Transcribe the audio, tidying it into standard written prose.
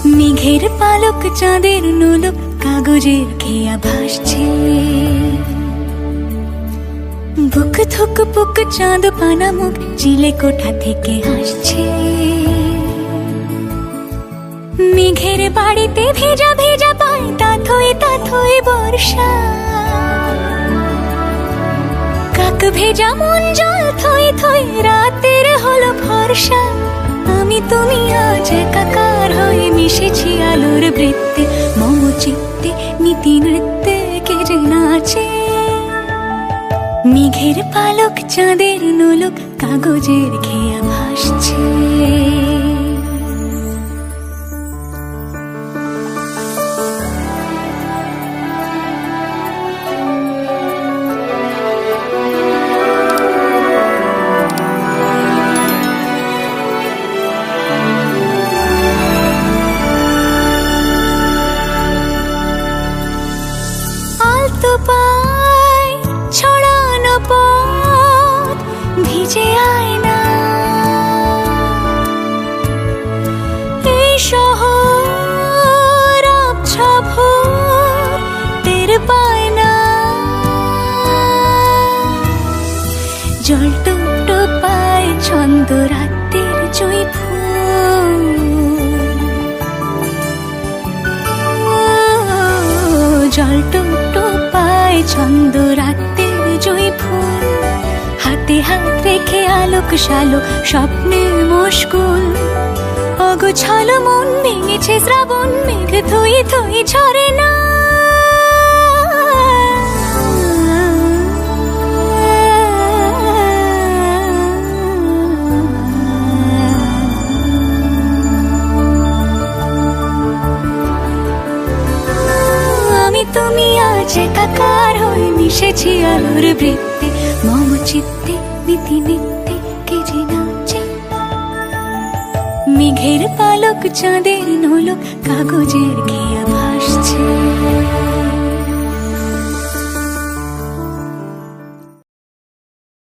মেঘের পালক চাঁদের নোলক কাগজের খেয়া ভাসছে। বুক থুক পুক চাঁদ পানা মুখ চিলে কোঠা থেকে হাসছে। মেঘের বাড়িতে ভেজা ভেজা পায় তাথই বর্ষা। কাক ভেজা মন জল থই থই রাতের হলো ভরসা। আমি তুমি আজ একাকার হয়ে মিশেছি আলোর বৃত্তে। মম চিত্তে নীতি নৃত্যে কে যে নাচে। মেঘের পালক চাঁদের নোলক কাগজের খেয়া ভাসছে। ছড়ানো পথ ভিজে আয়না। এই শহর আবছা ভোর টের পায় না। জল টুকটো পায় ছন্দ রাতের জুঁই ফুল। জল টুকটো পায় ছন্দ রাতের জুঁই ফুল। হাতে হাত রেখে আলোক শালোক স্বপ্নে মশগুল। অগোছালো মন ভেঙেছে শ্রাবণ মেঘ থই থই ঝরে না। তুমি আজ একাকার হয়ে মিশেছি আলোর বৃত্তে। মম চিত্তে নীতি নিত্যে কে যে নাচে। মেঘের পালক চাঁদের নোলক কাগজের খেয়া